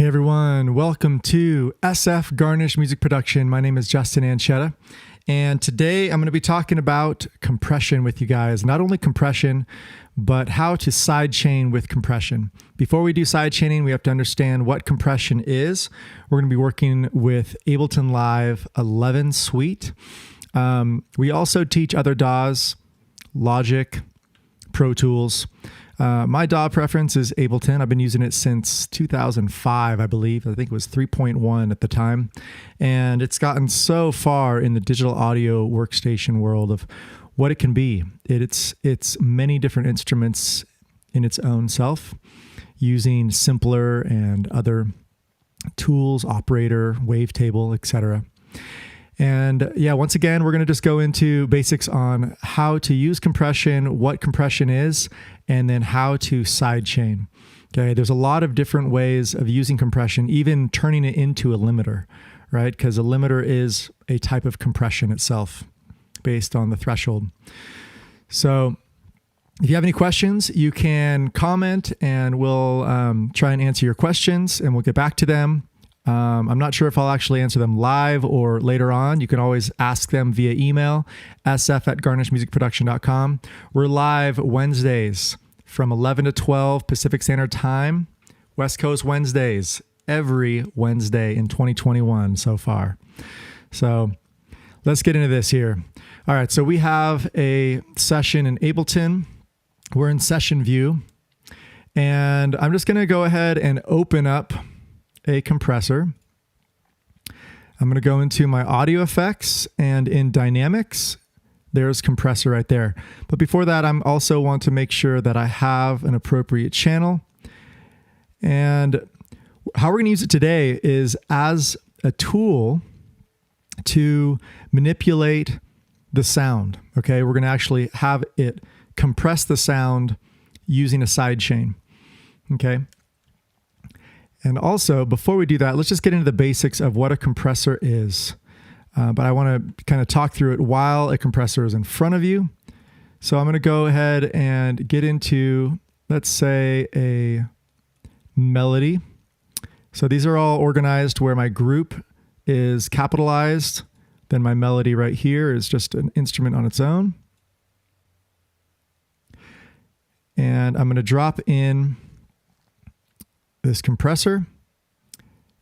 Hey everyone, welcome to SF Garnish Music Production. My name is Justin Anchetta, and today I'm going to be talking about compression with you guys. Not only compression, but how to sidechain with compression. Before we do sidechaining, we have to understand what compression is. We're going to be working with Ableton Live 11 Suite. We also teach other DAWs, Logic, Pro Tools. My DAW preference is Ableton. I've been using it since 2005, I believe. I think it was 3.1 at the time. And it's gotten so far in the digital audio workstation world of what it can be. It's many different instruments in its own self, using simpler and other tools, operator, wavetable, etc. And yeah, once again, we're going to just go into basics on how to use compression, what compression is, and then how to sidechain. Okay, there's a lot of different ways of using compression, even turning it into a limiter, right? Because a limiter is a type of compression itself based on the threshold. So if you have any questions, you can comment and we'll try and answer your questions and we'll get back to them. I'm not sure if I'll actually answer them live or later on. You can always ask them via email, sf@garnishmusicproduction.com. We're live Wednesdays from 11 to 12 Pacific Standard Time, West Coast Wednesdays, every Wednesday in 2021 so far. So let's get into this here. All right, so we have a session in Ableton. We're in session view, and I'm just going to go ahead and open up a compressor. I'm going to go into my audio effects, and in dynamics, there's compressor right there. But before that, I'm also want to make sure that I have an appropriate channel. And how we're going to use it today is as a tool to manipulate the sound. Okay, we're going to actually have it compress the sound using a sidechain. Okay. And also, before we do that, let's just get into the basics of what a compressor is. But I want to kind of talk through it while a compressor is in front of you. So I'm going to go ahead and get into, let's say, a melody. So these are all organized where my group is capitalized. Then my melody right here is just an instrument on its own. And I'm going to drop in this compressor,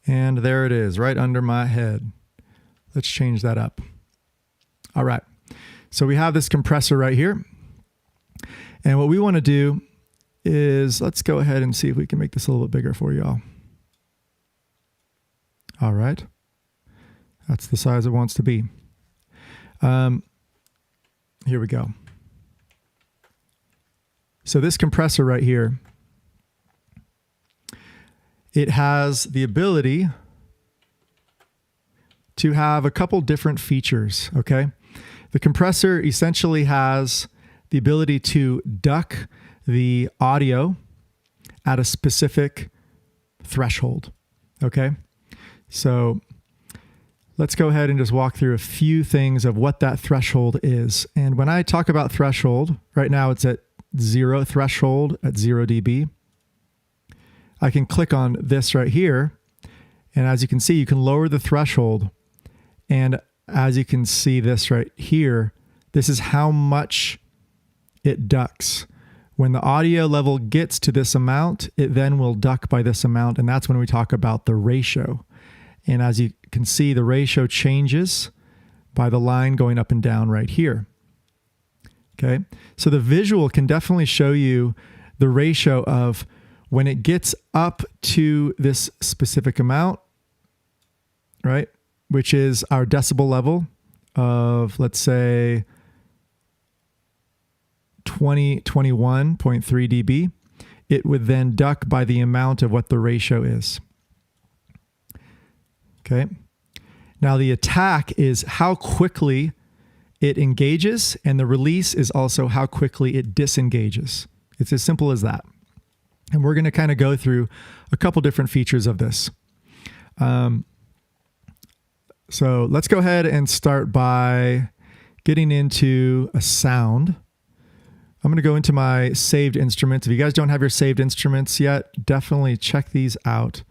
and there it is, right under my head. Let's change that up. All right, so we have this compressor right here, and what we want to do is, let's go ahead and see if we can make this a little bit bigger for y'all. All right, that's the size it wants to be. Here we go. So this compressor right here, it has the ability to have a couple different features, okay? The compressor essentially has the ability to duck the audio at a specific threshold, okay? So let's go ahead and just walk through a few things of what that threshold is. And when I talk about threshold, right now it's at 0 threshold at 0 dB. I can click on this right here, and as you can see, you can lower the threshold. And as you can see this right here, this is how much it ducks. When the audio level gets to this amount, it then will duck by this amount, and that's when we talk about the ratio. And as you can see, the ratio changes by the line going up and down right here. Okay, so the visual can definitely show you the ratio of when it gets up to this specific amount, right, which is our decibel level of, let's say, 21.3 dB, it would then duck by the amount of what the ratio is. Okay. Now the attack is how quickly it engages, and the release is also how quickly it disengages. It's as simple as that. And we're going to kind of go through a couple different features of this. So let's go ahead and start by getting into a sound. I'm going to go into my saved instruments. If you guys don't have your saved instruments yet, definitely check these out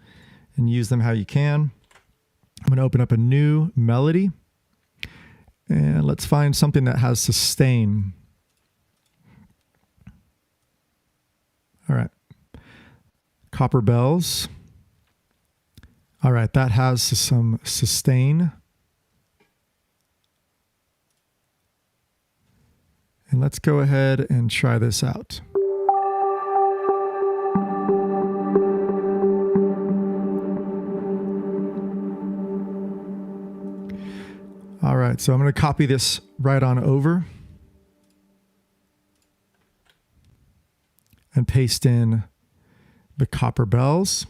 and use them how you can. I'm going to open up a new melody, and let's find something that has sustain. All right. Copper bells. All right, that has some sustain. And let's go ahead and try this out. All right, so I'm going to copy this right on over and paste in the copper bells.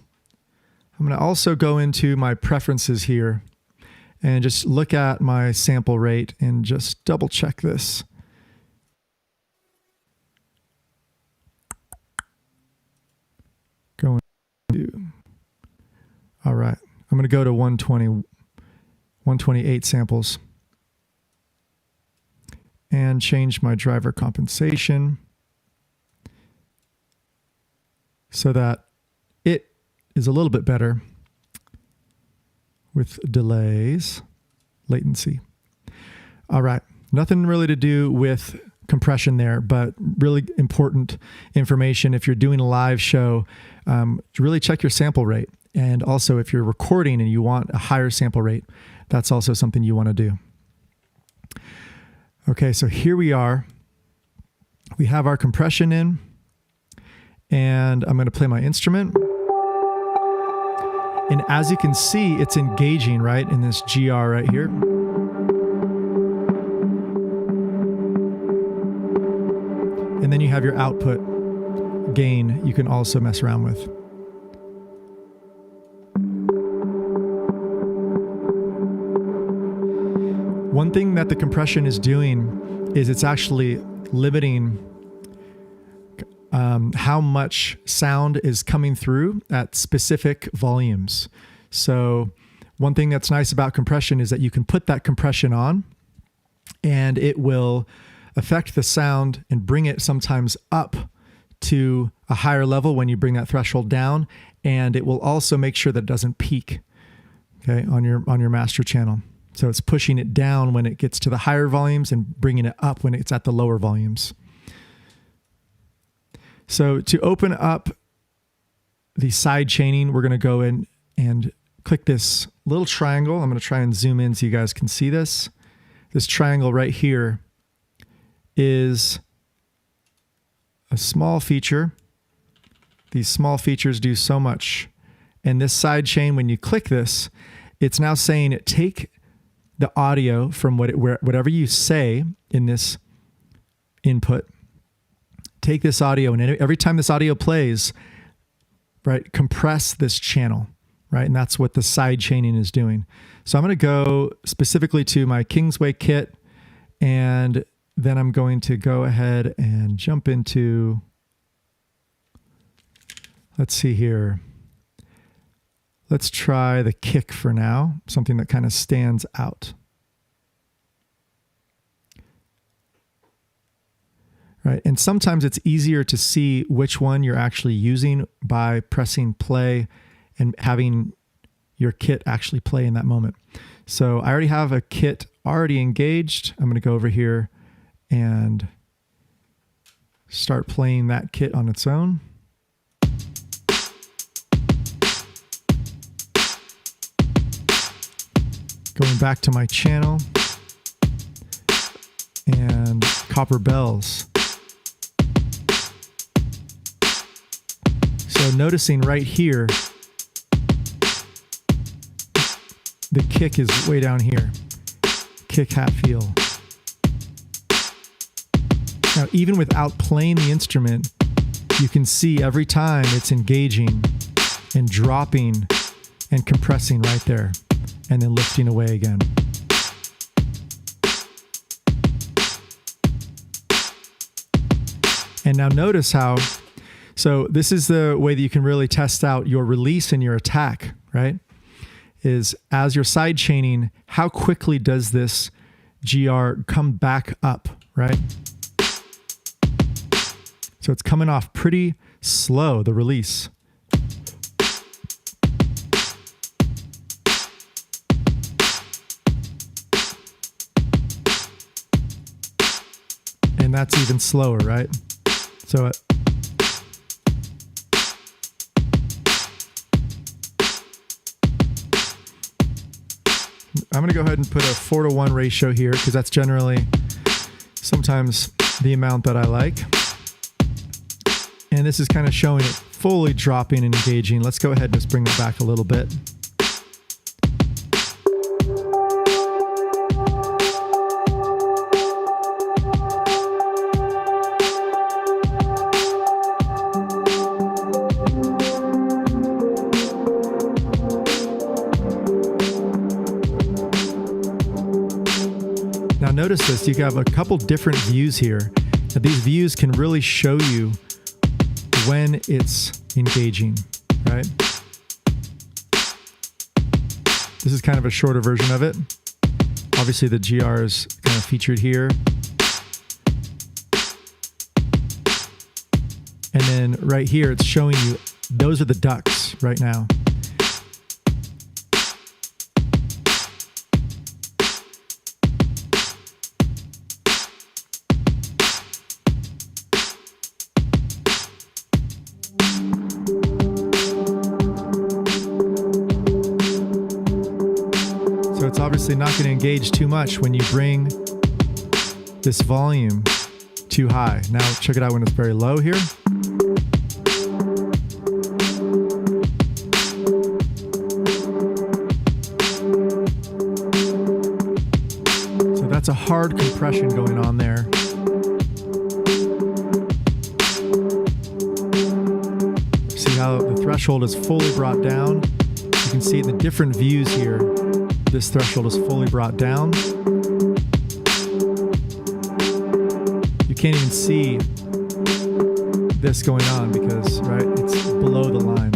I'm going to also go into my preferences here and just look at my sample rate and just double check this. Going to, all right, I'm going to go to 128 samples and change my driver compensation so that it is a little bit better with delays, latency. All right, nothing really to do with compression there, but really important information if you're doing a live show. Really check your sample rate. And also if you're recording and you want a higher sample rate, that's also something you want to do. Okay, so here we are. We have our compression in, and I'm going to play my instrument. And as you can see, it's engaging, right, in this GR right here. And then you have your output gain you can also mess around with. One thing that the compression is doing is it's actually limiting how much sound is coming through at specific volumes. So one thing that's nice about compression is that you can put that compression on and it will affect the sound and bring it sometimes up to a higher level when you bring that threshold down, and it will also make sure that it doesn't peak, okay, on your master channel. So it's pushing it down when it gets to the higher volumes and bringing it up when it's at the lower volumes. So to open up the side chaining, we're going to go in and click this little triangle. I'm going to try and zoom in so you guys can see this. This triangle right here is a small feature. These small features do so much. And this side chain, when you click this, it's now saying take the audio from whatever you say in this input. Take this audio, and every time this audio plays, right, compress this channel, right? And that's what the side chaining is doing. So I'm going to go specifically to my Kingsway kit, and then I'm going to go ahead and jump into, let's see here. Let's try the kick for now, something that kind of stands out. Right, and sometimes it's easier to see which one you're actually using by pressing play and having your kit actually play in that moment. So I already have a kit already engaged. I'm going to go over here and start playing that kit on its own. Going back to my channel and copper bells. So noticing right here, the kick is way down here. Kick, hat, feel. Now, even without playing the instrument, you can see every time it's engaging and dropping and compressing right there, and then lifting away again. And now notice how, so this is the way that you can really test out your release and your attack, right? Is as you're side chaining, how quickly does this GR come back up, right? So it's coming off pretty slow, the release. that's even slower, right? So I'm going to go ahead and put a 4:1 ratio here because that's generally sometimes the amount that I like. And this is kind of showing it fully dropping and engaging. Let's go ahead and just bring that back a little bit. Now notice this, you have a couple different views here. Now these views can really show you when it's engaging, right? This is kind of a shorter version of it. Obviously the GR is kind of featured here. And then right here, it's showing you, those are the ducks right now. So it's obviously not going to engage too much when you bring this volume too high. Now check it out when it's very low here. So that's a hard compression going on there. See how the threshold is fully brought down? You can see in the different views here, this threshold is fully brought down. You can't even see this going on because, right, it's below the line.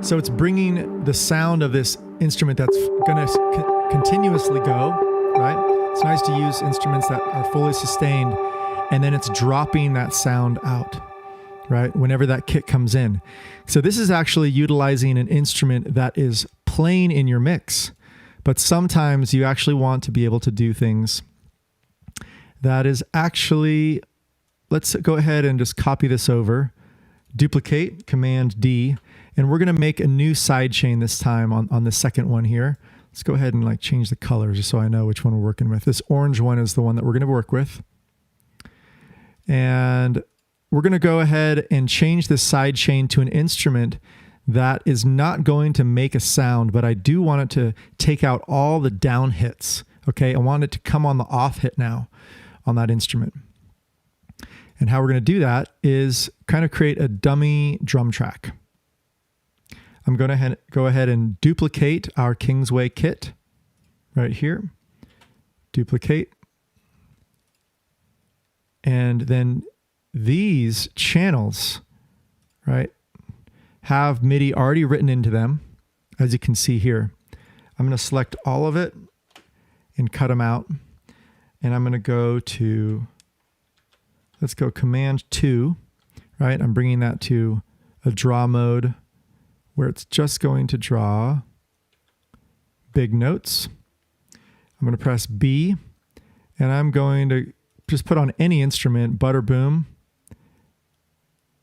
So it's bringing the sound of this instrument that's going to continuously go, right? It's nice to use instruments that are fully sustained, and then it's dropping that sound out, right? Whenever that kick comes in. So this is actually utilizing an instrument that is playing in your mix, but sometimes you actually want to be able to do things that is actually, let's go ahead and just copy this over, duplicate, Command D, and we're going to make a new side chain this time on the second one here. Let's go ahead and like change the colors just so I know which one we're working with. This orange one is the one that we're going to work with. And we're going to go ahead and change this side chain to an instrument that is not going to make a sound, but I do want it to take out all the down hits. Okay, I want it to come on the off hit now on that instrument. And how we're going to do that is kind of create a dummy drum track. I'm going to go ahead and duplicate our Kingsway kit right here. Duplicate. And then these channels, right, have MIDI already written into them, as you can see here. I'm going to select all of it and cut them out. And I'm going to go to, let's go Command 2, right? I'm bringing that to a draw mode where it's just going to draw big notes. I'm going to press B, and I'm going to just put on any instrument, butter boom,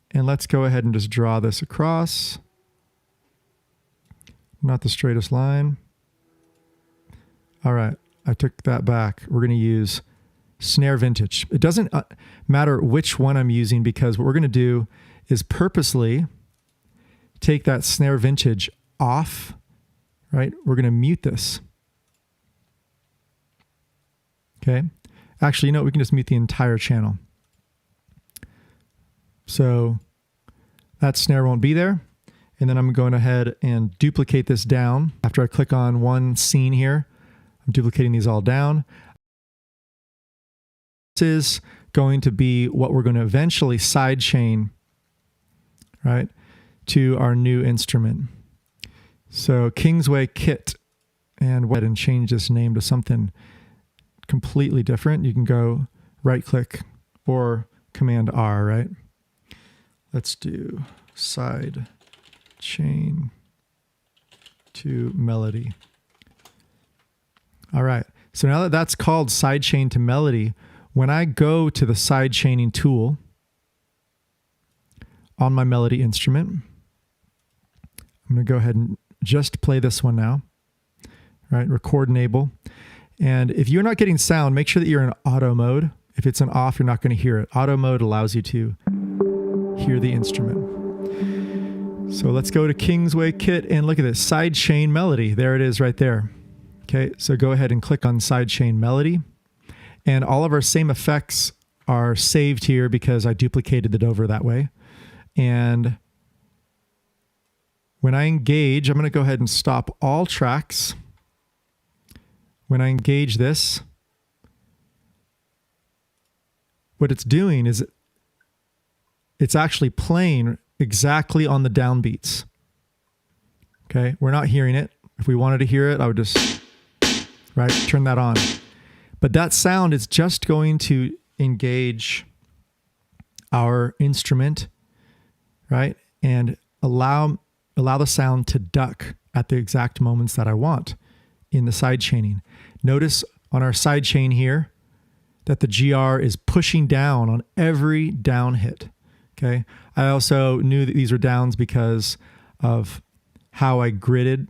and let's go ahead and just draw this across. Not the straightest line. All right, I took that back. We're going to use snare vintage. It doesn't matter which one I'm using because what we're going to do is purposely take that snare vintage off, right? We're going to mute this. Okay. Actually, you know what? We can just mute the entire channel. So that snare won't be there. And then I'm going ahead and duplicate this down. After I click on one scene here, I'm duplicating these all down. This is going to be what we're going to eventually sidechain, right, to our new instrument. So Kingsway Kit, and go ahead and change this name to something completely different. You can go right click or Command R, right? Let's do side chain to melody. All right. So now that that's called side chain to melody, when I go to the side chaining tool on my melody instrument, I'm going to go ahead and just play this one now. Right, record enable. And if you're not getting sound, make sure that you're in auto mode. If it's in off, you're not going to hear it. Auto mode allows you to hear the instrument. So let's go to Kingsway Kit and look at this side chain melody. There it is right there. Okay, so go ahead and click on side chain melody. And all of our same effects are saved here because I duplicated it over that way. And when I engage, I'm going to go ahead and stop all tracks. When I engage this, what it's doing is it's actually playing exactly on the downbeats. Okay, we're not hearing it. If we wanted to hear it, I would just, right, turn that on. But that sound is just going to engage our instrument, right, and allow the sound to duck at the exact moments that I want in the side chaining. Notice on our side chain here that the GR is pushing down on every down hit. Okay. I also knew that these were downs because of how I gridded.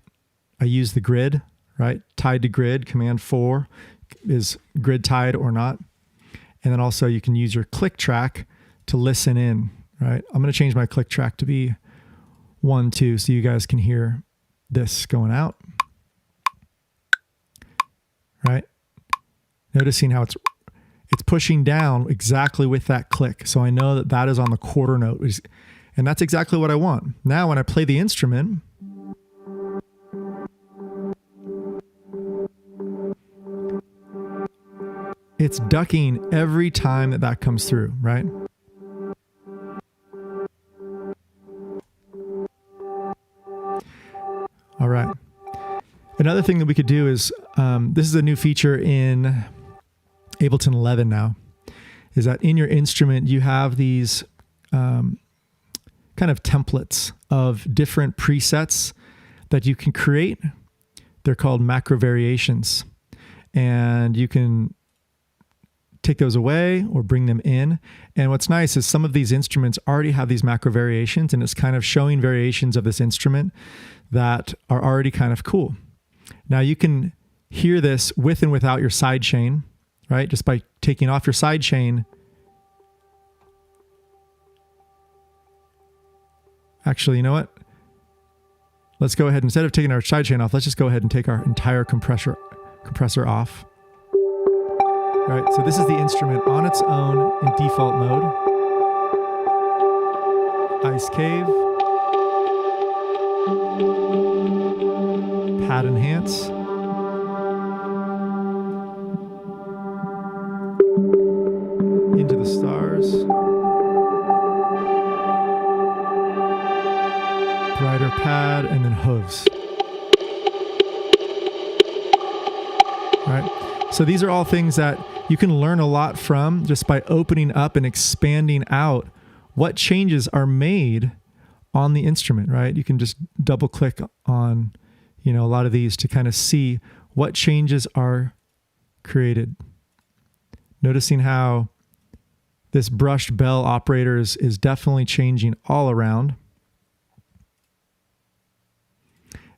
I used the grid, right? Tied to grid, Command 4 is grid tied or not. And then also you can use your click track to listen in, right? I'm going to change my click track to be 1, 2, so you guys can hear this going out. Right? Noticing how it's pushing down exactly with that click. So I know that that is on the quarter note. And that's exactly what I want. Now when I play the instrument, it's ducking every time that that comes through, right? All right. Another thing that we could do is, this is a new feature in Ableton 11 now, is that in your instrument, you have these kind of templates of different presets that you can create. They're called macro variations. And you can take those away or bring them in. And what's nice is some of these instruments already have these macro variations, and it's kind of showing variations of this instrument that are already kind of cool. Now you can hear this with and without your side chain, right? Just by taking off your side chain. Actually, you know what? Let's go ahead, instead of taking our side chain off, let's just go ahead and take our entire compressor off. All right, so this is the instrument on its own in default mode. Ice Cave. Pad Enhance. Into the Stars. Brighter Pad, and then Hooves. All right, so these are all things that you can learn a lot from just by opening up and expanding out what changes are made on the instrument, right? You can just double click on, a lot of these to kind of see what changes are created. Noticing how this brushed bell operator is definitely changing all around.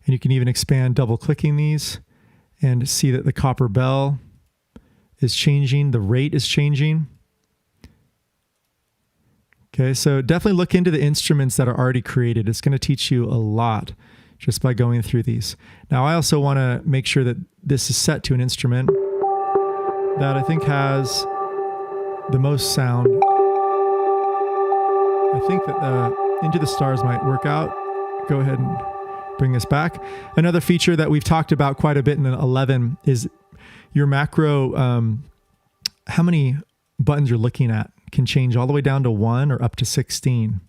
And you can even expand double clicking these and see that the copper bell is changing, the rate is changing. Okay, so definitely look into the instruments that are already created. It's going to teach you a lot just by going through these. Now, I also want to make sure that this is set to an instrument that I think has the most sound. I think that the Into the Stars might work out. Go ahead and bring this back. Another feature that we've talked about quite a bit in 11 is your macro, how many buttons you're looking at can change all the way down to 1 or up to 16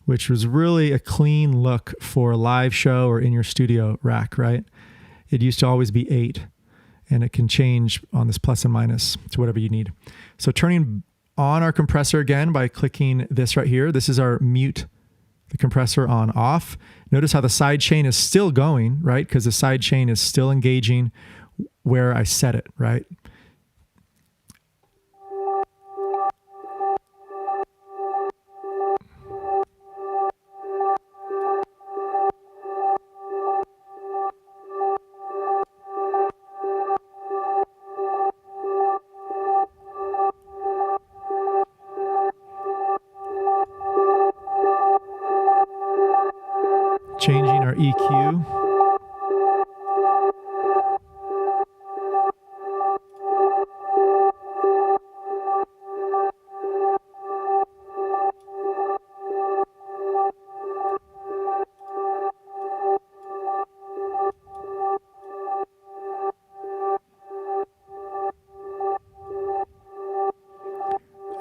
which was really a clean look for a live show or in your studio rack, right? It used to always be 8, and it can change on this plus and minus to whatever you need. So turning on our compressor again by clicking this right here. This is our mute the compressor on off. Notice how the side chain is still going, right? Because the side chain is still engaging where I set it, right? Changing our EQ.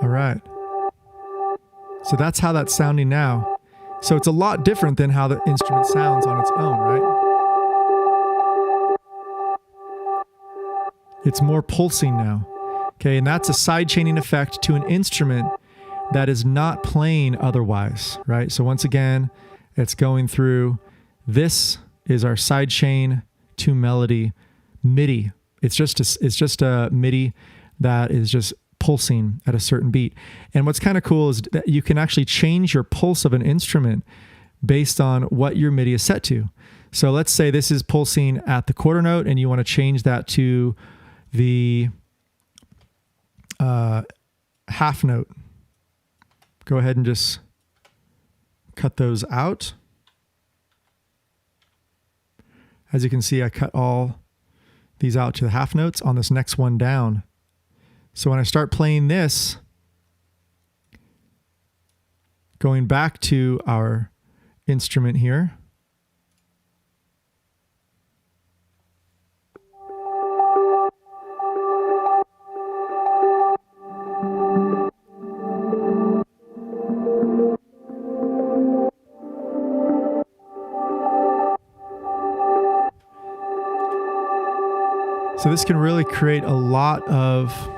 All right. So that's how that's sounding now. So it's a lot different than how the instrument sounds on its own, right? It's more pulsing now. Okay, and that's a side chaining effect to an instrument that is not playing otherwise, right? So once again, it's going through. This is our side chain to melody MIDI. It's just a MIDI that is just pulsing at a certain beat. And what's kind of cool is that you can actually change your pulse of an instrument based on what your MIDI is set to. So let's say this is pulsing at the quarter note and you want to change that to the half note. Go ahead and just cut those out. As you can see, I cut all these out to the half notes on this next one down. So when I start playing this, going back to our instrument here, so this can really create a lot of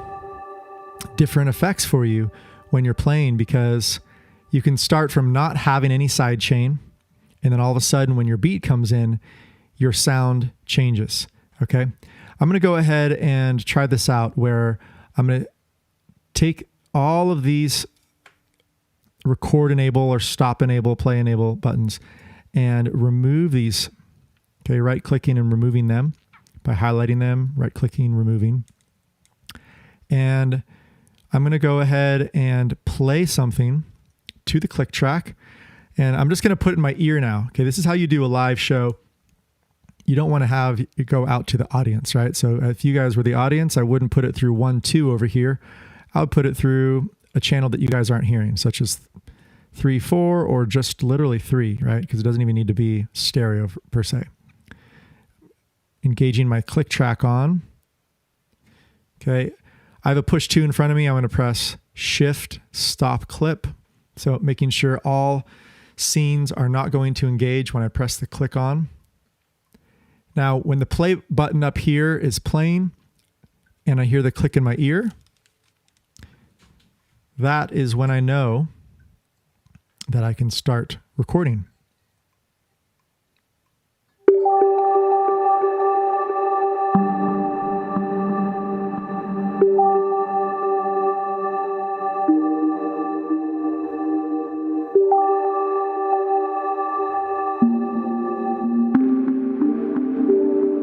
different effects for you when you're playing, because you can start from not having any side chain, and then all of a sudden when your beat comes in, your sound changes. Okay, I'm going to go ahead and try this out where I'm going to take all of these record enable or stop enable, play enable buttons and remove these. Okay, right clicking and removing them by highlighting them, right clicking, removing. And I'm going to go ahead and play something to the click track. And I'm just going to put it in my ear now. Okay, this is how you do a live show. You don't want to have it go out to the audience, right? So if you guys were the audience, I wouldn't put it through 1, 2 over here. I would put it through a channel that you guys aren't hearing, such as 3, 4, or just literally 3, right? Because it doesn't even need to be stereo per se. Engaging my click track on. Okay, I have a push 2 in front of me. I'm going to press Shift, Stop Clip. So making sure all scenes are not going to engage when I press the click on. Now, when the play button up here is playing and I hear the click in my ear, that is when I know that I can start recording.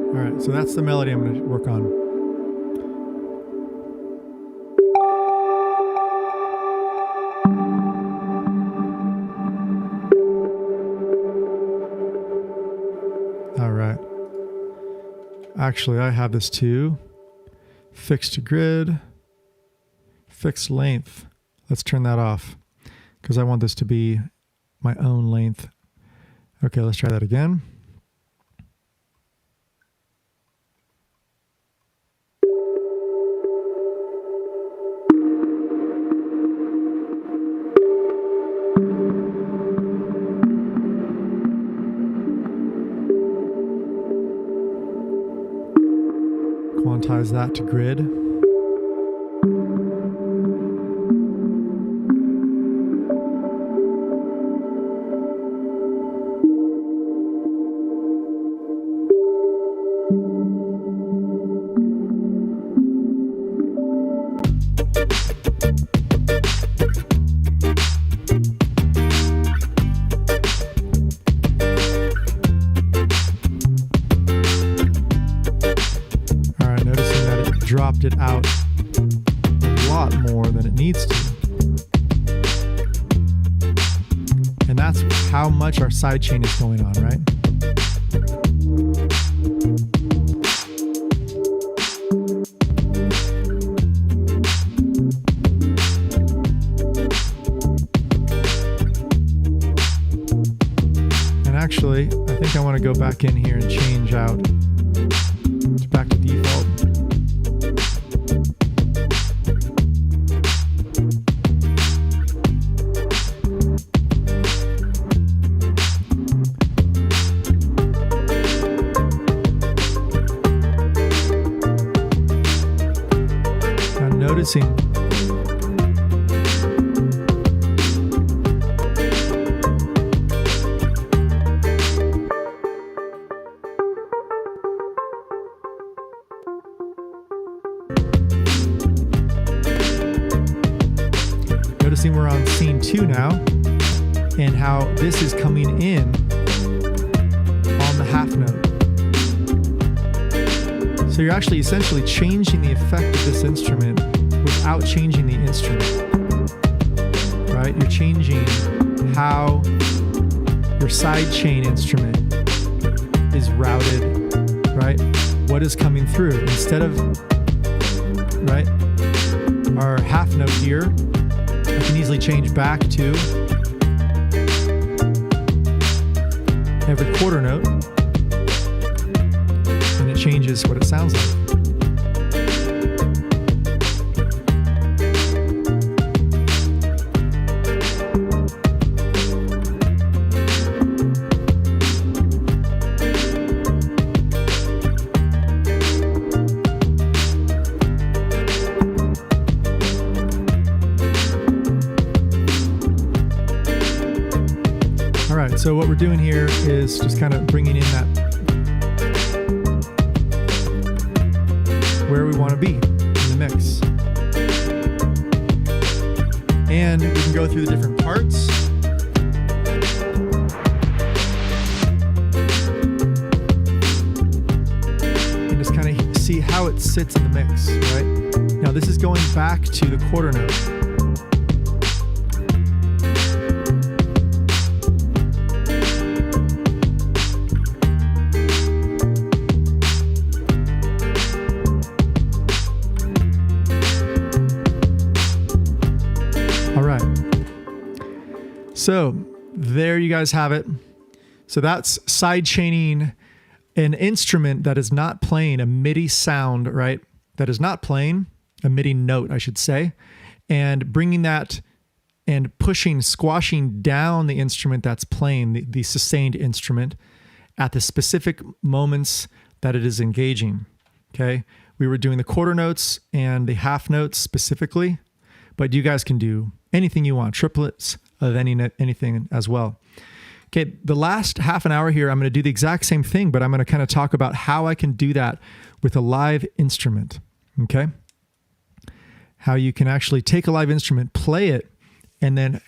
All right, so that's the melody I'm going to work on. All right. Actually, I have this too. Fixed grid, fixed length. Let's turn that off because I want this to be my own length. Okay, let's try that again. quantize that to grid. Dropped it out a lot more than it needs to. And that's how much our sidechain is going on, right? And actually, I think I want to go back in here and change out back to default. Noticing we're on scene 2 now, and how this is coming in on the half note. So you're actually essentially changing the effect of this instrument without changing the instrument, right? You're changing how your sidechain instrument is routed, right? What is coming through. Instead of, right, our half note here, I can easily change back to every quarter note, and it changes what it sounds like. All right, so what we're doing here is just kind of bringing in that where we want to be in the mix. And we can go through the different parts. And just kind of see how it sits in the mix, right? Now this is going back to the quarter note. So there you guys have it. So that's sidechaining an instrument that is not playing a MIDI sound, right? That is not playing a MIDI note, I should say, and bringing that and squashing down the instrument that's playing, the sustained instrument, at the specific moments that it is engaging, okay? We were doing the quarter notes and the half notes specifically, but you guys can do anything you want, triplets of anything as well. Okay, the last half an hour here, I'm going to do the exact same thing, but I'm going to kind of talk about how I can do that with a live instrument, okay? How you can actually take a live instrument, play it, and then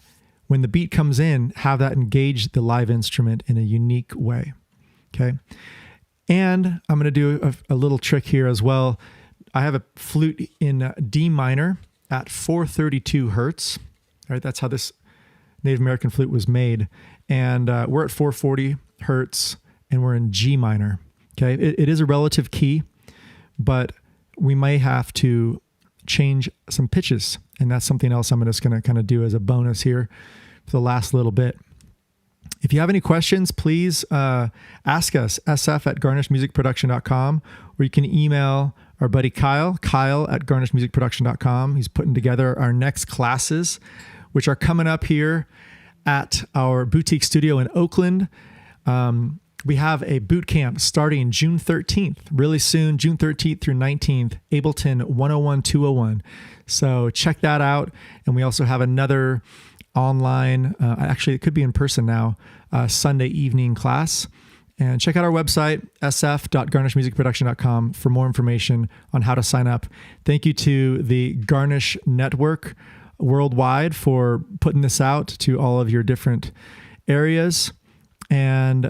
when the beat comes in, have that engage the live instrument in a unique way, okay? And I'm going to do a little trick here as well. I have a flute in D minor at 432 hertz, right? That's how this Native American flute was made. And we're at 440 hertz and we're in G minor. Okay. It is a relative key, but we may have to change some pitches. And that's something else I'm just going to kind of do as a bonus here for the last little bit. If you have any questions, please ask us, sf@garnishmusicproduction.com, or you can email our buddy Kyle at garnishmusicproduction.com. He's putting together our next classes, which are coming up here at our boutique studio in Oakland. we have a boot camp starting June 13th, really soon, June 13th through 19th, Ableton 101-201. So check that out. And we also have another online, actually it could be in person now, Sunday evening class. And check out our website, sf.garnishmusicproduction.com, for more information on how to sign up. Thank you to the Garnish Network worldwide for putting this out to all of your different areas. And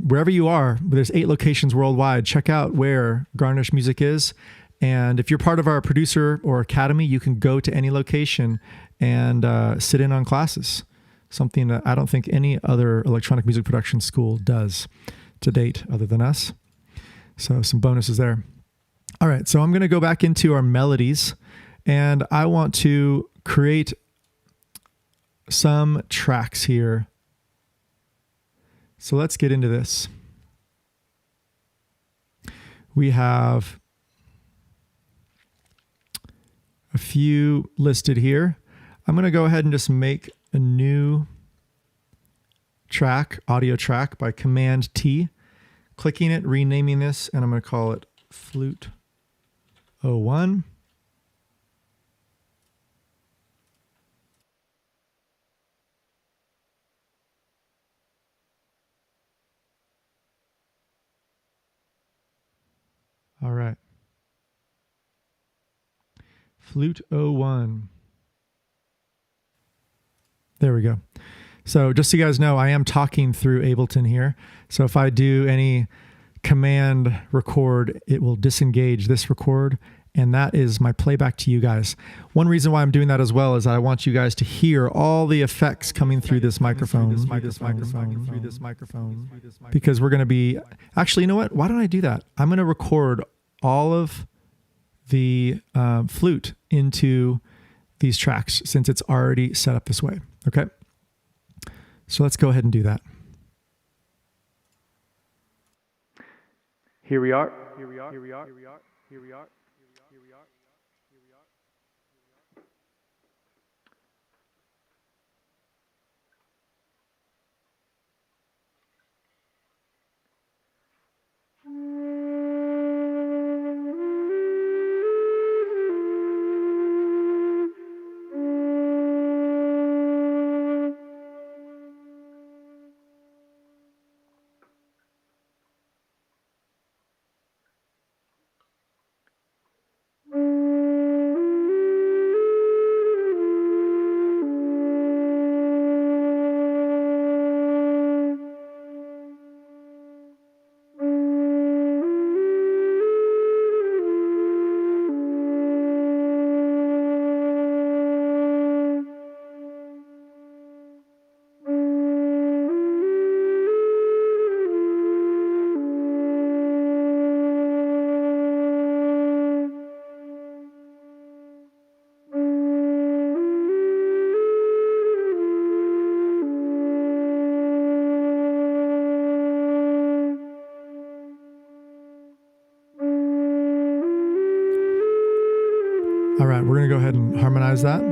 wherever you are, there's 8 locations worldwide. Check out where Garnish Music is. And if you're part of our producer or academy, you can go to any location and sit in on classes, something that I don't think any other electronic music production school does to date other than us. So some bonuses there. All right, so I'm going to go back into our melodies, and I want to create some tracks here. So let's get into this. We have a few listed here. I'm going to go ahead and just make a new track, audio track, by Command T, clicking it, renaming this, and I'm going to call it Flute 01. All right. Flute 01. There we go. So just so you guys know, I am talking through Ableton here. So if I do any command record, it will disengage this record, and that is my playback to you guys. One reason why I'm doing that as well is I want you guys to hear all the effects coming through this microphone, because we're going to be, actually, you know what? Why don't I do that? I'm going to record all of the flute into these tracks since it's already set up this way. Okay. So let's go ahead and do that. Here we are. Here we are. Here we are. Here we are. Here we are. Here we are. Here we are. All right, we're going to go ahead and harmonize that.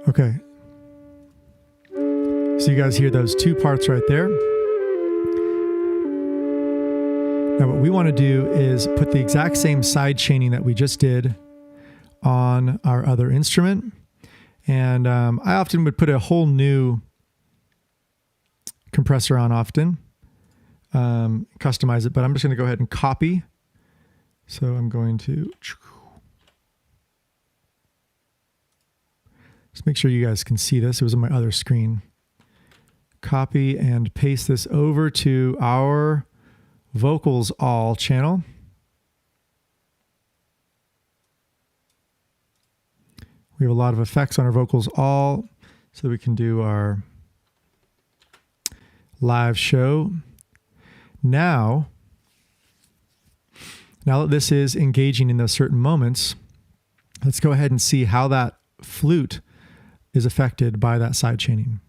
Okay. So you guys hear those two parts right there. Now what we want to do is put the exact same side chaining that we just did on our other instrument. And I often would put a whole new compressor on often, customize it, but I'm just going to go ahead and copy So I'm going to just make sure you guys can see this. It was on my other screen. Copy and paste this over to our vocals all channel. We have a lot of effects on our vocals all, so that we can do our live show. Now that this is engaging in those certain moments, let's go ahead and see how that flute is affected by that side chaining.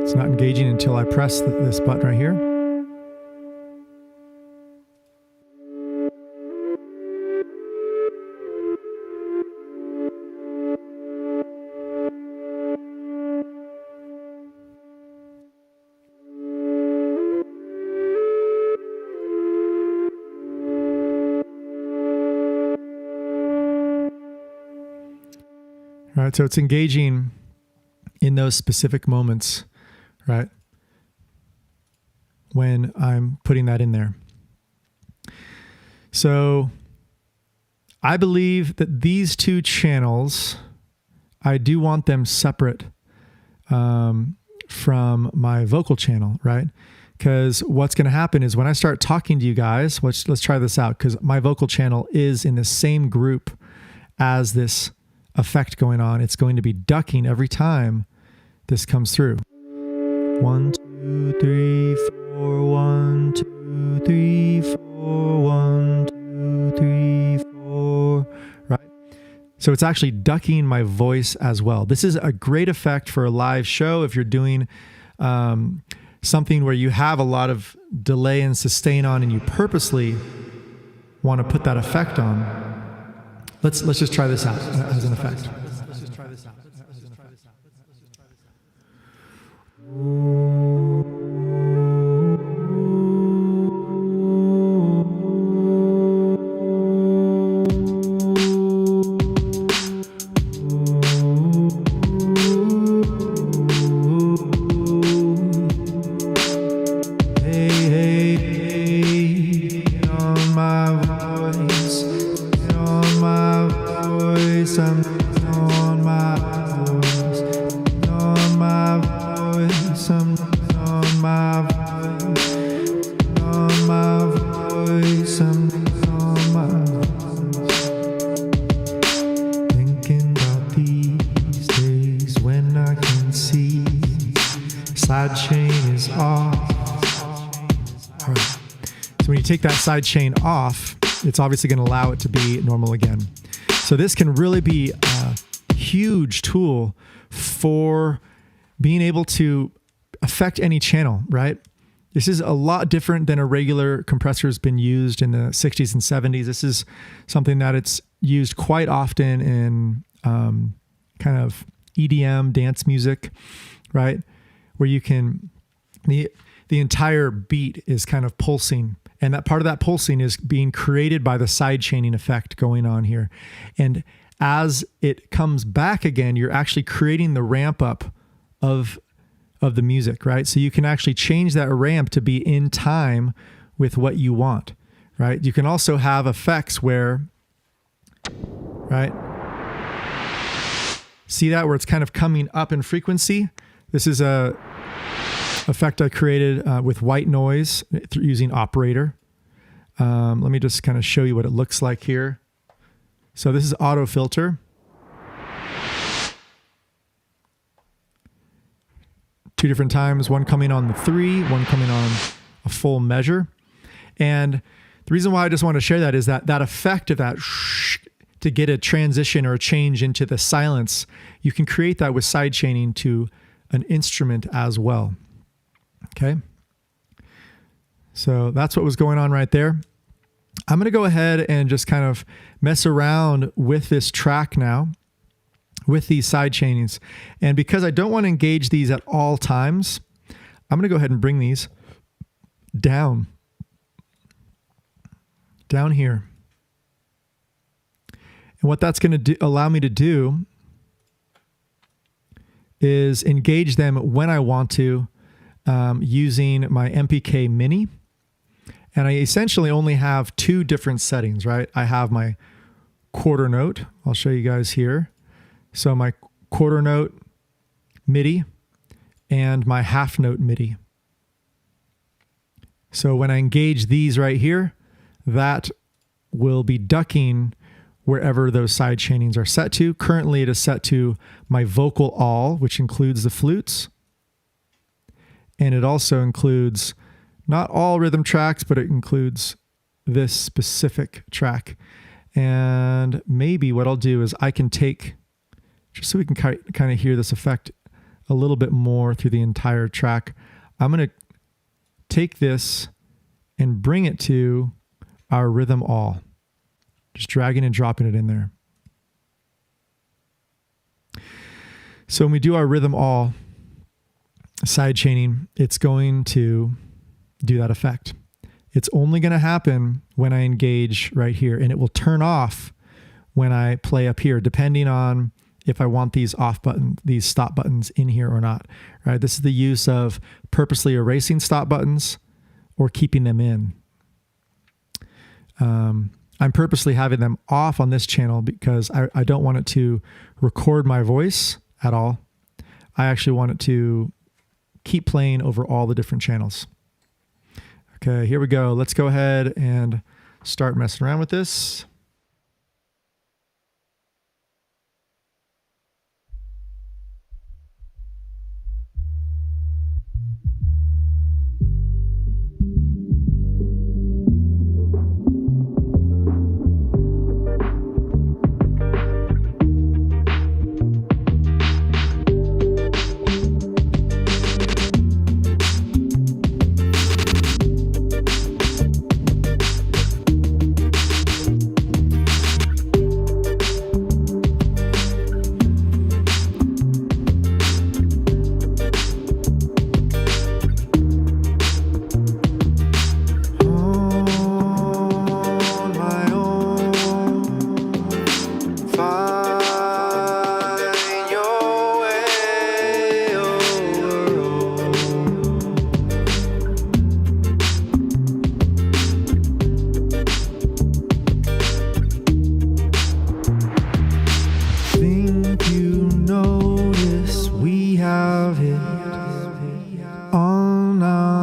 It's not engaging until I press this button right here. All right, so it's engaging in those specific moments, right? When I'm putting that in there. So I believe that these two channels, I do want them separate from my vocal channel, right? Because what's going to happen is when I start talking to you guys, let's try this out, because my vocal channel is in the same group as this effect going on. It's going to be ducking every time this comes through. 1, 2, 3, 4, 1, 2, 3, 4, 1, 2, 3, 4, right? So it's actually ducking my voice as well. This is a great effect for a live show if you're doing something where you have a lot of delay and sustain on and you purposely want to put that effect on. Let's just try this out as an effect. Side chain is off. All right. So when you take that side chain off, it's obviously going to allow it to be normal again. So this can really be a huge tool for being able to affect any channel, right? This is a lot different than a regular compressor has been used in the 60s and 70s. This is something that it's used quite often in kind of EDM dance music, right? Where you can, the entire beat is kind of pulsing, and that part of that pulsing is being created by the side chaining effect going on here. And as it comes back again, you're actually creating the ramp up of the music, right? So you can actually change that ramp to be in time with what you want, right? You can also have effects where, right? See that where it's kind of coming up in frequency? This is a effect I created with white noise using Operator. Let me just kind of show you what it looks like here. So this is auto filter. Two different times, one coming on the 3, one coming on a full measure. And the reason why I just want to share that is that effect of that to get a transition or a change into the silence, you can create that with side chaining to an instrument as well. Okay. So that's what was going on right there. I'm going to go ahead and just kind of mess around with this track now with these side chainings. And because I don't want to engage these at all times, I'm going to go ahead and bring these down here. And what that's going to allow me to do is engage them when I want to, using my MPK Mini. And I essentially only have two different settings, right? I have my quarter note. I'll show you guys here. So my quarter note MIDI and my half note MIDI. So when I engage these right here, that will be ducking wherever those side chainings are set to. Currently it is set to my vocal all, which includes the flutes. And it also includes not all rhythm tracks, but it includes this specific track. And maybe what I'll do is I can take, just so we can kind of hear this effect a little bit more through the entire track, I'm going to take this and bring it to our rhythm all. Just dragging and dropping it in there. So when we do our rhythm all side chaining, it's going to do that effect. It's only going to happen when I engage right here, and it will turn off when I play up here, depending on if I want these off buttons, these stop buttons in here or not, right? This is the use of purposely erasing stop buttons or keeping them in. I'm purposely having them off on this channel because I don't want it to record my voice at all. I actually want it to keep playing over all the different channels. Okay, here we go. Let's go ahead and start messing around with this.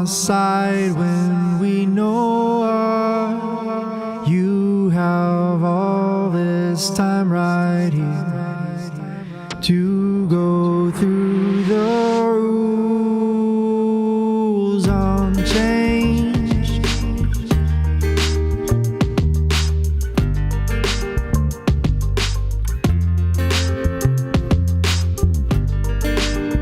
Side when we know you have all this time right here to go through the rules unchanged.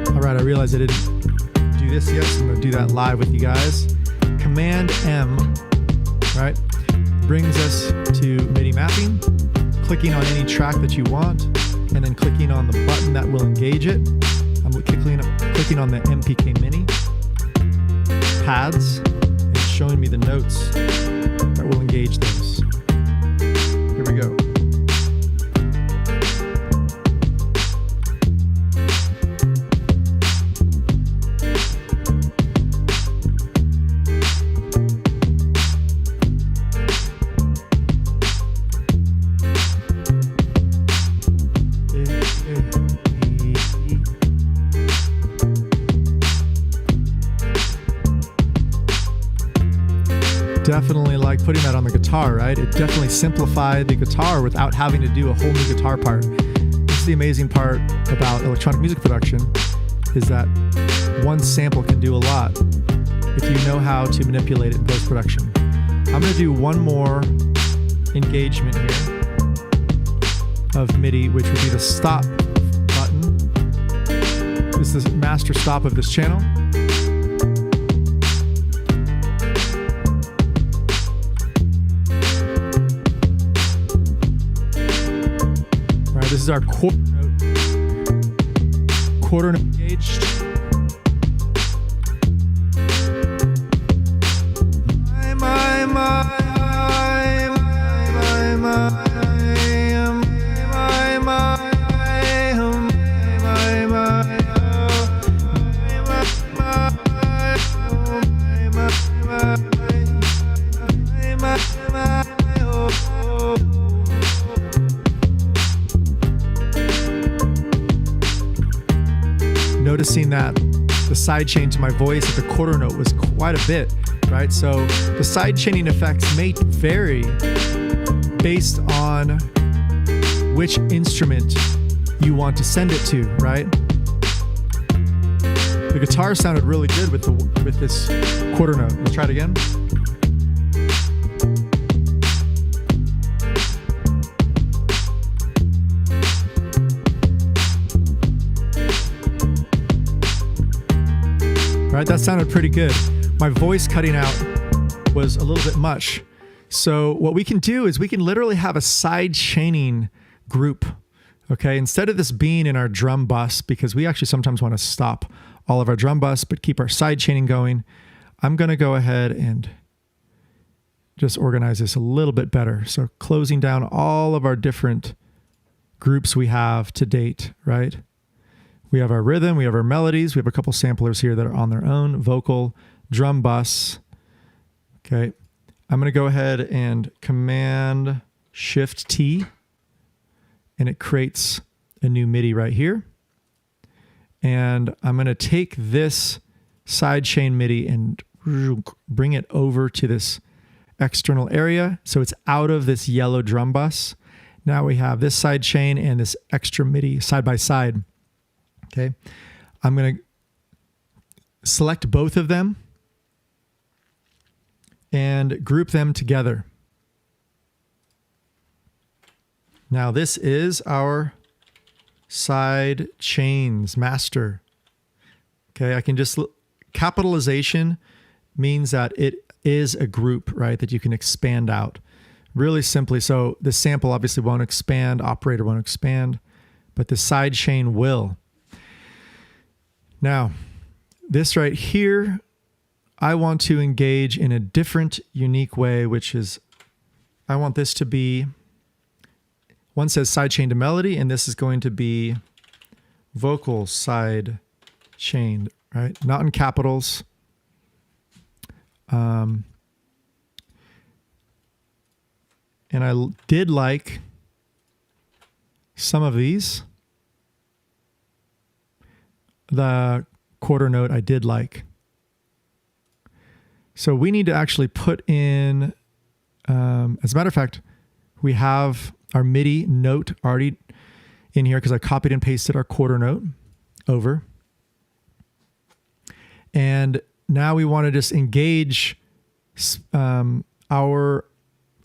All right, I realized I didn't do this yet, so I'm going to do that live with you guys. Command M, right, brings us to MIDI mapping, clicking on any track that you want, and then clicking on the button that will engage it. I'm clicking on the MPK Mini pads, and it's showing me the notes that will engage those. Here we go. Definitely like putting that on the guitar, right? It definitely simplified the guitar without having to do a whole new guitar part. This is the amazing part about electronic music production, is that one sample can do a lot if you know how to manipulate it in post-production. I'm going to do one more engagement here of MIDI, which would be the stop button. This is the master stop of this channel. This is our quarter note engaged. noticing that the side chain to my voice at the quarter note was quite a bit, right? So the side chaining effects may vary based on which instrument you want to send it to, right? The guitar sounded really good with this quarter note. Let's try it again. Right, that sounded pretty good. My voice cutting out was a little bit much. So what we can do is we can literally have a side chaining group. Okay, instead of this being in our drum bus, because we actually sometimes want to stop all of our drum bus, but keep our side chaining going, I'm going to go ahead and just organize this a little bit better. So closing down all of our different groups we have to date, right? We have our rhythm, we have our melodies, we have a couple samplers here that are on their own, vocal, drum bus. Okay, I'm going to go ahead and Command Shift T, and it creates a new MIDI right here. And I'm going to take this sidechain MIDI and bring it over to this external area. So it's out of this yellow drum bus. Now we have this sidechain and this extra MIDI side by side. Okay, I'm going to select both of them and group them together. Now this is our side chains master. Okay, I can just, capitalization means that it is a group, right, that you can expand out really simply. So the sample obviously won't expand, operator won't expand, but the side chain will. Now, this right here, I want to engage in a different, unique way, which is, I want this to be, one says sidechain to melody, and this is going to be vocal side chained, right? Not in capitals. And I did like some of these. The quarter note I did like. So we need to actually put in, as a matter of fact, we have our MIDI note already in here because I copied and pasted our quarter note over. And now we want to just engage our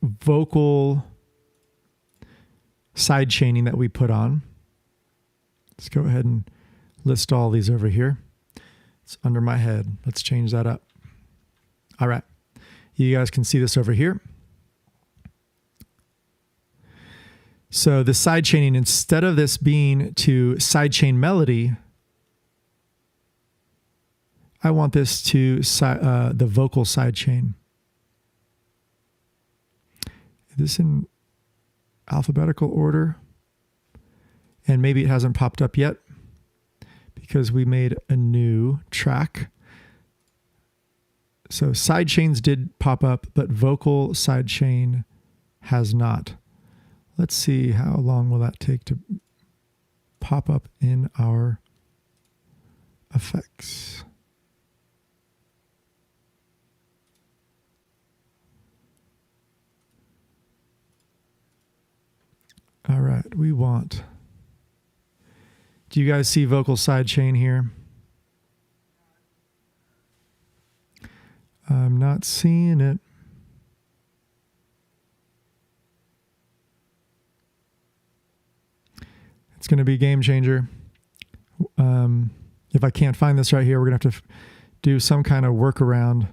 vocal side chaining that we put on. Let's go ahead and list all these over here. It's under my head. Let's change that up. All right. You guys can see this over here. So the side chaining, instead of this being to sidechain melody, I want this to the vocal sidechain. Is this in alphabetical order? And maybe it hasn't popped up yet because we made a new track. So sidechains did pop up, but vocal sidechain has not. Let's see, how long will that take to pop up in our effects? All right, we want, do you guys see vocal sidechain here? I'm not seeing it. It's going to be a game changer. If I can't find this right here, we're going to have to do some kind of workaround.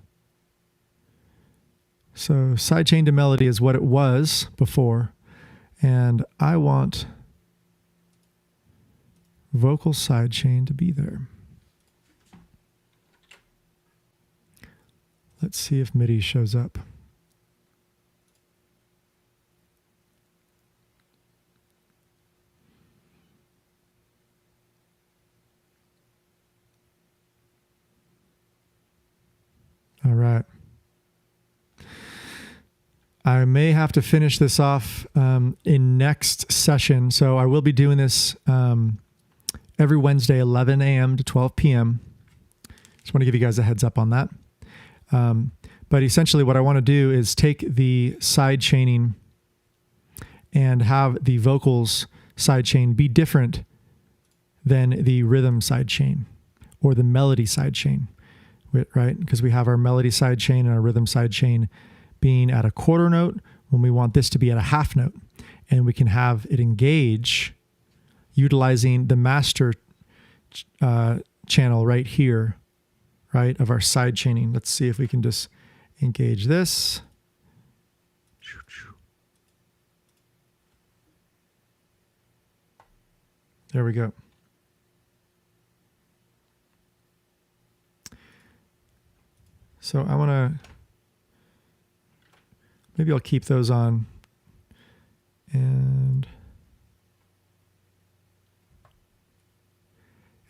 So sidechain to melody is what it was before. And I want vocal sidechain to be there. Let's see if MIDI shows up. All right. I may have to finish this off in next session. So I will be doing this every Wednesday, 11 a.m. to 12 p.m. Just want to give you guys a heads up on that. But essentially what I want to do is take the side chaining and have the vocals side chain be different than the rhythm side chain or the melody side chain, right? Because we have our melody side chain and our rhythm side chain being at a quarter note when we want this to be at a half note. And we can have it engage utilizing the master channel right here, right, of our side chaining. Let's see if we can just engage this. There we go. So I want to, maybe I'll keep those on. And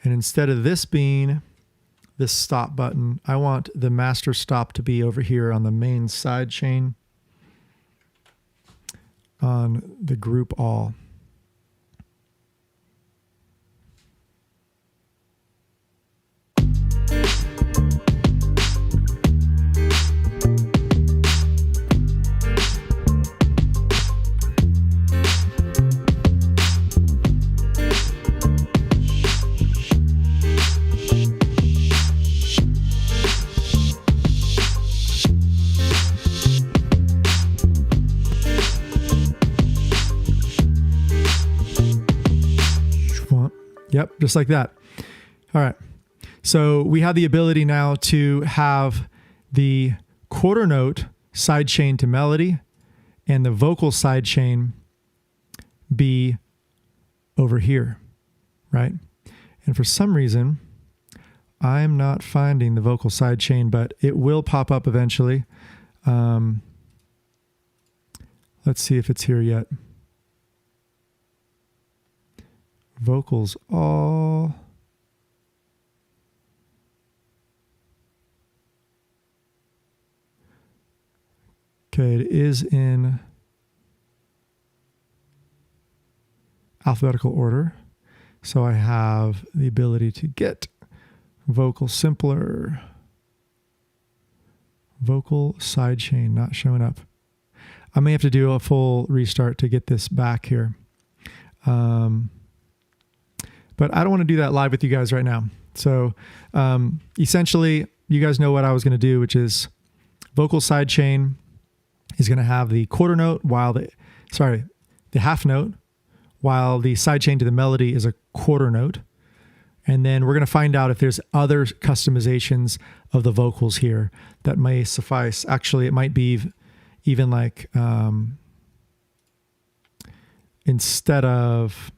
instead of this being this stop button, I want the master stop to be over here on the main side chain on the group all. Yep, just like that. All right. So we have the ability now to have the quarter note side chain to melody and the vocal side chain be over here, right? And for some reason, I'm not finding the vocal side chain, but it will pop up eventually. Let's see if it's here yet. Vocals all. Okay, it is in alphabetical order. So I have the ability to get vocal simpler. Vocal sidechain not showing up. I may have to do a full restart to get this back here. But I don't want to do that live with you guys right now. So essentially, you guys know what I was going to do, which is vocal sidechain is going to have the quarter note while the half note, while the sidechain to the melody is a quarter note. And then we're going to find out if there's other customizations of the vocals here that may suffice. Actually, it might be even like instead of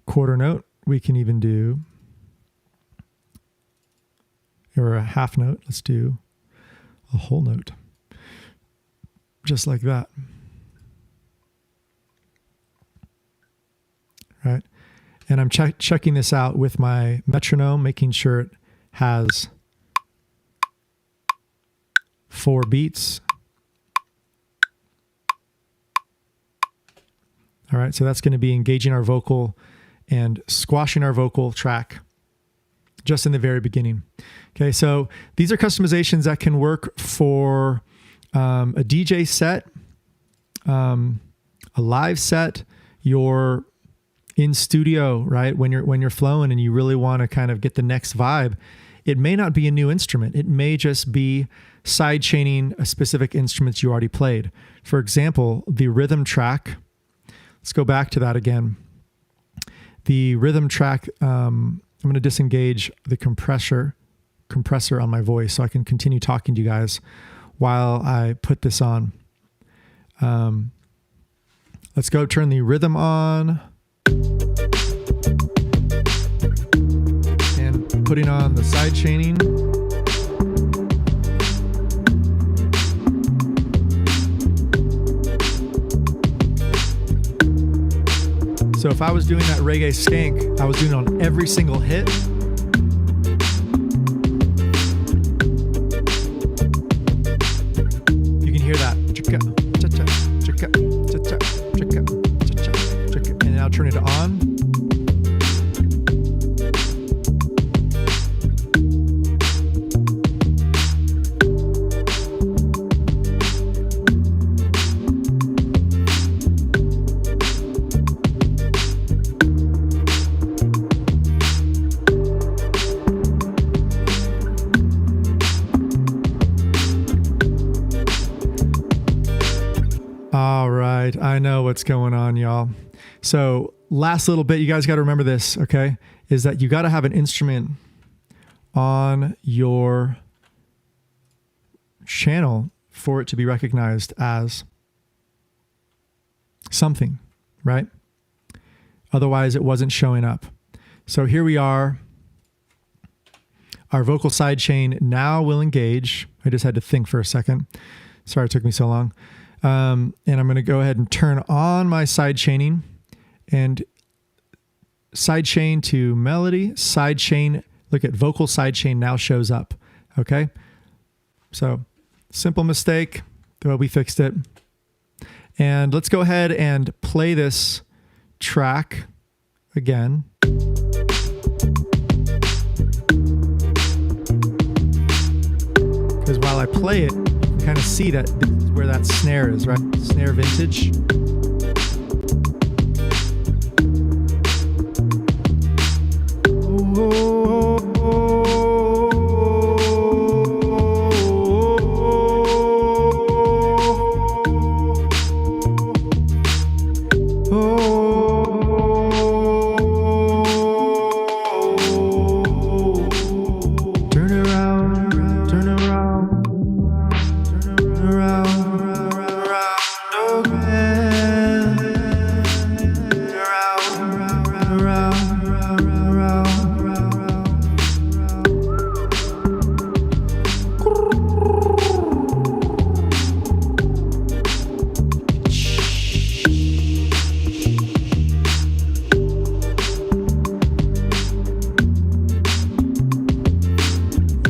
quarter note, we can even do, or a half note, let's do a whole note. Just like that. Right? And I'm checking this out with my metronome, making sure it has 4 beats. All right, so that's going to be engaging our vocal and squashing our vocal track just in the very beginning. Okay, so these are customizations that can work for a DJ set, a live set, your in studio, right? When you're flowing and you really want to kind of get the next vibe, it may not be a new instrument. It may just be side chaining a specific instruments you already played. For example, the rhythm track. Let's go back to that again. The rhythm track, I'm going to disengage the compressor on my voice so I can continue talking to you guys while I put this on. Let's go turn the rhythm on. And putting on the side chaining. So if I was doing that reggae skank, I was doing it on every single hit. You can hear that. now turn it on. All right, I know what's going on, y'all. So last little bit, you guys got to remember this, okay, is that you got to have an instrument on your channel for it to be recognized as something, right? Otherwise, it wasn't showing up. So here we are. Our vocal sidechain now will engage. I just had to think for a second. Sorry it took me so long. And I'm going to go ahead and turn on my sidechaining, and sidechain to melody, sidechain, look at vocal sidechain now shows up. Okay. So simple mistake, but we fixed it. And let's go ahead and play this track again. Because while I play it, you can kind of see that this is where that snare is, right? Snare vintage.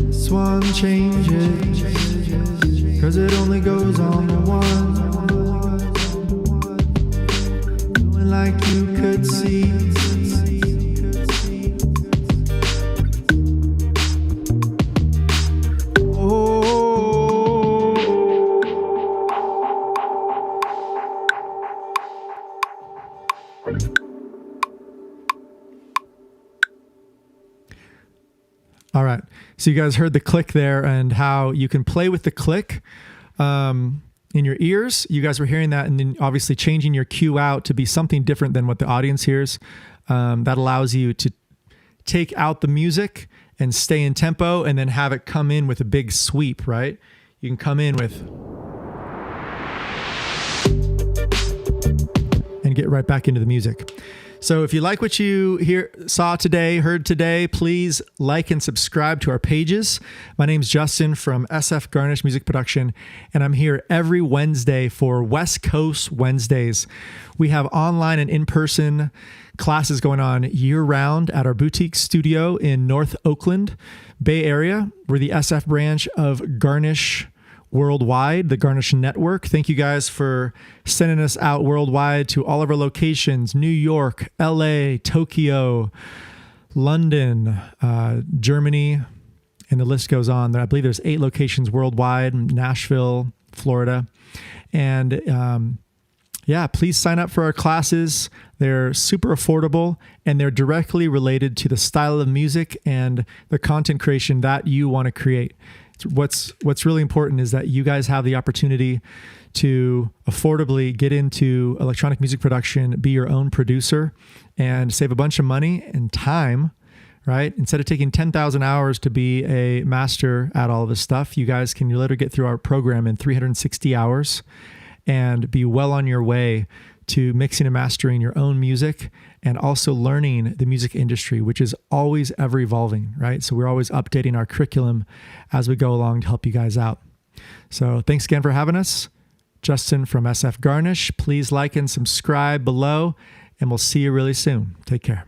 This one changes, 'cause it only goes on the one. Doing like you could see. All right, so you guys heard the click there and how you can play with the click in your ears. You guys were hearing that, and then obviously changing your cue out to be something different than what the audience hears. That allows you to take out the music and stay in tempo, and then have it come in with a big sweep, right? You can come in with and get right back into the music. So if you like what you heard today, please like and subscribe to our pages. My name's Justin from SF Garnish Music Production, and I'm here every Wednesday for West Coast Wednesdays. We have online and in-person classes going on year-round at our boutique studio in North Oakland, Bay Area. We're the SF branch of Garnish Worldwide, the Garnish Network. Thank you guys for sending us out worldwide to all of our locations: New York, LA, Tokyo, London, Germany, and the list goes on. I believe there's 8 locations worldwide, Nashville, Florida. And yeah, please sign up for our classes. They're super affordable, and they're directly related to the style of music and the content creation that you want to create. What's really important is that you guys have the opportunity to affordably get into electronic music production, be your own producer, and save a bunch of money and time, right? Instead of taking 10,000 hours to be a master at all of this stuff, you guys can literally get through our program in 360 hours and be well on your way to mixing and mastering your own music, and also learning the music industry, which is always ever evolving, right? So we're always updating our curriculum as we go along to help you guys out. So thanks again for having us. Justin from SF Garnish. Please like and subscribe below, and we'll see you really soon. Take care.